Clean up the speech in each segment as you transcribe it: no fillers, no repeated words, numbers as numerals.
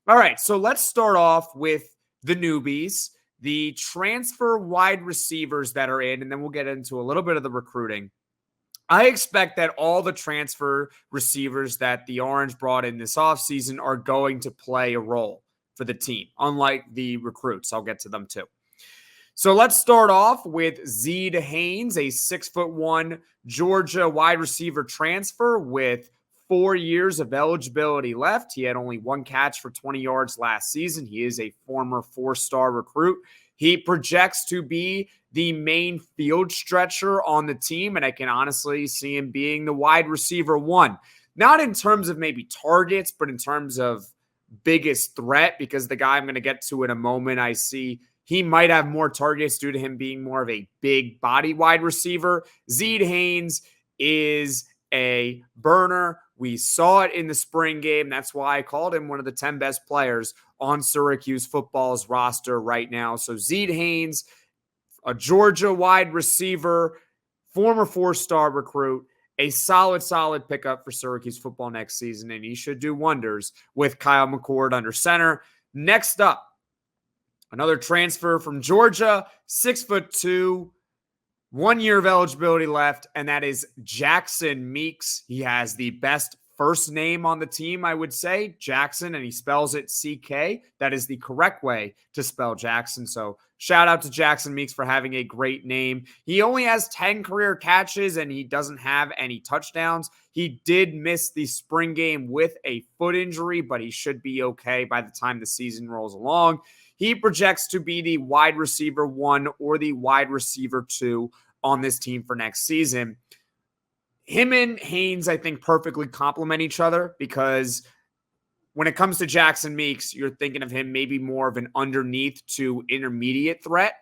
All right, so let's start off with the newbies, the transfer wide receivers that are in, and then we'll get into a little bit of the recruiting. I expect that all the transfer receivers that the Orange brought in this offseason are going to play a role for the team, unlike the recruits. I'll get to them too. So let's start off with Zeed Haynes, a 6'1" Georgia wide receiver transfer with 4 years of eligibility left. He had only one catch for 20 yards last season. He is a former 4-star recruit. He projects to be the main field stretcher on the team, and I can honestly see him being the wide receiver one. Not in terms of maybe targets, but in terms of biggest threat, because the guy I'm going to get to in a moment, I see he might have more targets due to him being more of a big body wide receiver. Zeed Haynes is a burner. We saw it in the spring game. That's why I called him one of the 10 best players on Syracuse football's roster right now. So Zeed Haynes, a Georgia wide receiver, former 4-star recruit, a solid pickup for Syracuse football next season, and he should do wonders with Kyle McCord under center. Next up, another transfer from Georgia, 6'2", 1 year of eligibility left, and that is Jackson Meeks. He has the best first name on the team, I would say, Jackson, and he spells it CK. That is the correct way to spell Jackson. So shout out to Jackson Meeks for having a great name. He only has 10 career catches, and he doesn't have any touchdowns. He did miss the spring game with a foot injury, but he should be okay by the time the season rolls along. He projects to be the wide receiver 1 or the wide receiver 2 on this team for next season. Him and Haynes, I think, perfectly complement each other, because when it comes to Jackson Meeks, you're thinking of him maybe more of an underneath to intermediate threat,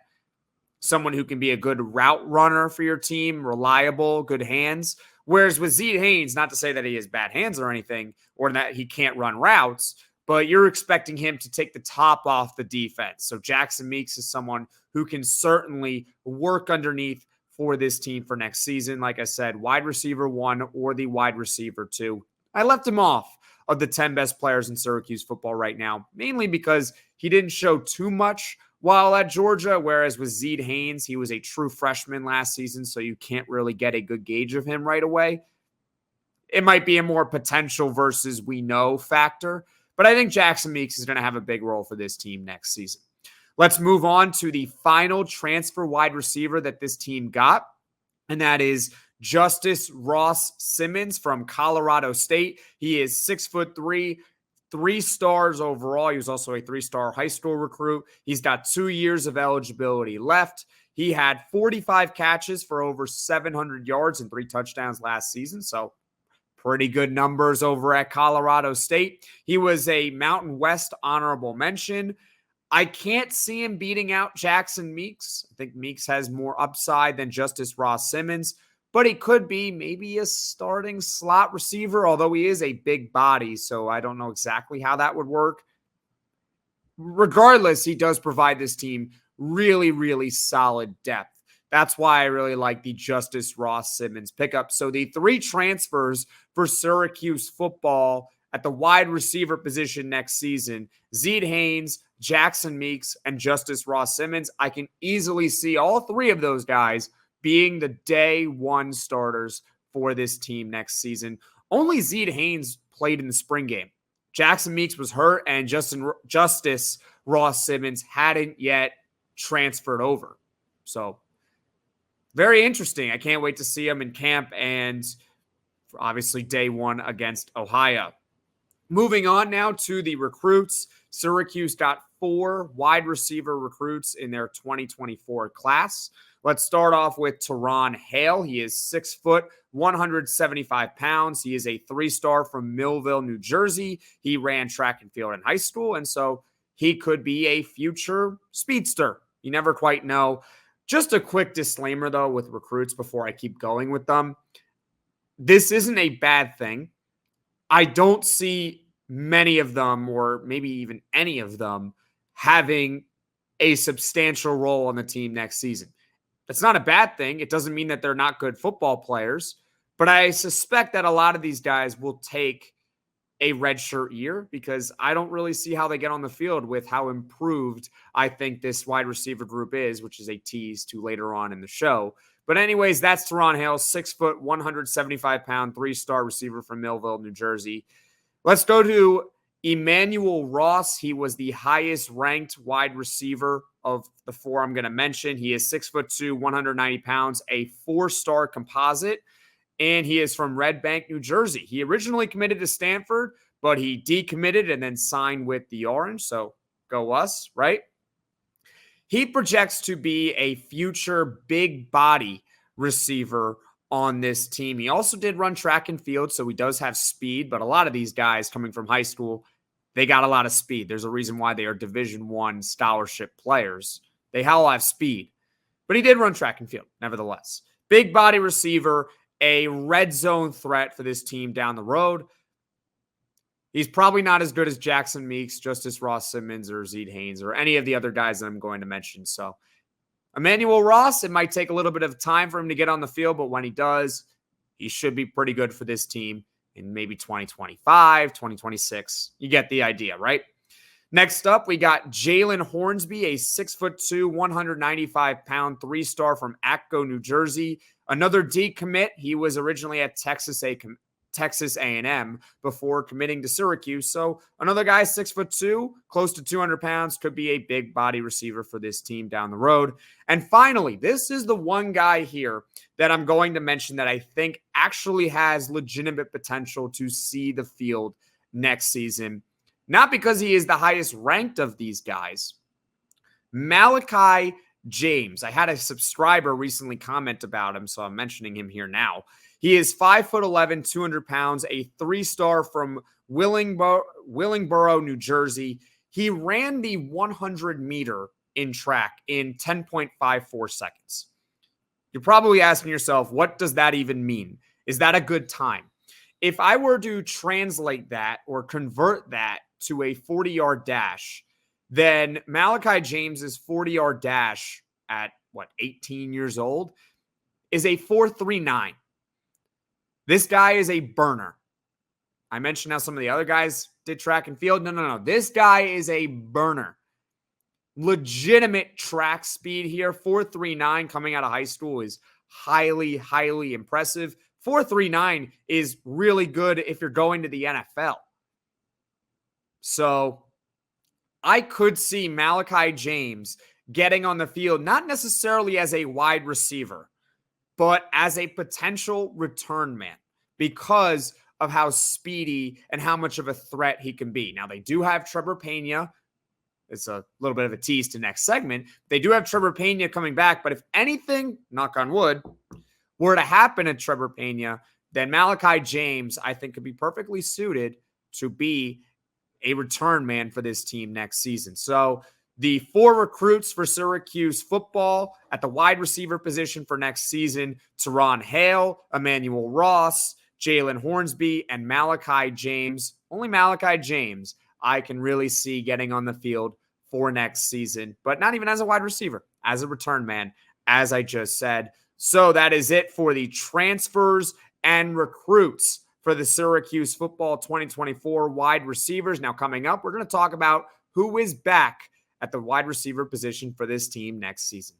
someone who can be a good route runner for your team, reliable, good hands. Whereas with Zeed Haynes, not to say that he has bad hands or anything, or that he can't run routes, but you're expecting him to take the top off the defense. So Jackson Meeks is someone who can certainly work underneath for this team for next season. Like I said, wide receiver 1 or the wide receiver 2. I left him off of the 10 best players in Syracuse football right now, mainly because he didn't show too much while at Georgia, whereas with Zeed Haynes, he was a true freshman last season, so you can't really get a good gauge of him right away. It might be a more potential versus we know factor, but I think Jackson Meeks is going to have a big role for this team next season. Let's move on to the final transfer wide receiver that this team got, and that is Justus Ross-Simmons from Colorado State. He is 6'3", 3 stars overall. He was also a 3-star high school recruit. He's got 2 years of eligibility left. He had 45 catches for over 700 yards and 3 touchdowns last season, so pretty good numbers over at Colorado State. He was a Mountain West honorable mention. I can't see him beating out Jackson Meeks. I think Meeks has more upside than Justus Ross-Simmons, but he could be maybe a starting slot receiver, although he is a big body, so I don't know exactly how that would work. Regardless, he does provide this team really solid depth. That's why I really like the Justus Ross-Simmons pickup. So the 3 transfers for Syracuse football at the wide receiver position next season, Zeed Haynes, Jackson Meeks, and Justus Ross-Simmons, I can easily see all 3 of those guys being the day 1 starters for this team next season. Only Zeed Haynes played in the spring game. Jackson Meeks was hurt, and Justus Ross-Simmons hadn't yet transferred over. So very interesting. I can't wait to see him in camp and obviously day 1 against Ohio. Moving on now to the recruits. Syracuse got 4 wide receiver recruits in their 2024 class. Let's start off with Teron Haile. He is 6 foot, 175 pounds. He is a 3-star from Millville, New Jersey. He ran track and field in high school, and so he could be a future speedster. You never quite know. Just a quick disclaimer, though, with recruits before I keep going with them. This isn't a bad thing. I don't see many of them, or maybe even any of them, having a substantial role on the team next season. That's not a bad thing. It doesn't mean that they're not good football players, but I suspect that a lot of these guys will take a redshirt year because I don't really see how they get on the field with how improved I think this wide receiver group is, which is a tease to later on in the show. But anyways, that's Teron Haile, 6 foot, 175 pound, 3-star receiver from Millville, New Jersey. Let's go to Emanuel Ross. He was the highest ranked wide receiver of the 4 I'm going to mention. He is 6'2", 190 pounds, a 4-star composite. And he is from Red Bank, New Jersey. He originally committed to Stanford, but he decommitted and then signed with the Orange. So go us, right? He projects to be a future big body receiver on this team. He also did run track and field, so he does have speed. But a lot of these guys coming from high school, they got a lot of speed. There's a reason why they are Division I scholarship players. They all have speed. But he did run track and field, nevertheless. Big body receiver, a red zone threat for this team down the road. He's probably not as good as Jackson Meeks, Justus Ross-Simmons, or Zeed Haynes, or any of the other guys that I'm going to mention. So Emanuel Ross, it might take a little bit of time for him to get on the field, but when he does, he should be pretty good for this team in maybe 2025, 2026. You get the idea, right? Next up, we got Jaylan Hornsby, a 6'2", 195 pound, 3-star from Atco, New Jersey. Another decommit. He was originally at Texas A&M before committing to Syracuse. So another guy, 6'2", close to 200 pounds, could be a big body receiver for this team down the road. And finally, this is the one guy here that I'm going to mention that I think actually has legitimate potential to see the field next season. Not because he is the highest ranked of these guys. Malachi James. I had a subscriber recently comment about him, so I'm mentioning him here now. He is 5'11", 200 pounds, a 3-star from Willingboro, New Jersey. He ran the 100-meter in track in 10.54 seconds. You're probably asking yourself, what does that even mean? Is that a good time? If I were to translate that or convert that to a 40-yard dash, then Malachi James's 40-yard dash at, 18 years old is a 4.39. This guy is a burner. I mentioned how some of the other guys did track and field. No. This guy is a burner. Legitimate track speed here. 4.39 coming out of high school is highly, highly impressive. 4.39 is really good if you're going to the NFL. So I could see Malachi James getting on the field, not necessarily as a wide receiver, but as a potential return man because of how speedy and how much of a threat he can be. Now, they do have Trevor Pena. It's a little bit of a tease to next segment. They do have Trevor Pena coming back, but if anything, knock on wood, were to happen to Trevor Pena, then Malachi James, I think, could be perfectly suited to be a return man for this team next season. So the 4 recruits for Syracuse football at the wide receiver position for next season, Teron Haile, Emanuel Ross, Jaylan Hornsby, and Malachi James. Only Malachi James I can really see getting on the field for next season, but not even as a wide receiver, as a return man, as I just said. So that is it for the transfers and recruits for the Syracuse football 2024 wide receivers. Now coming up, we're going to talk about who is back at the wide receiver position for this team next season.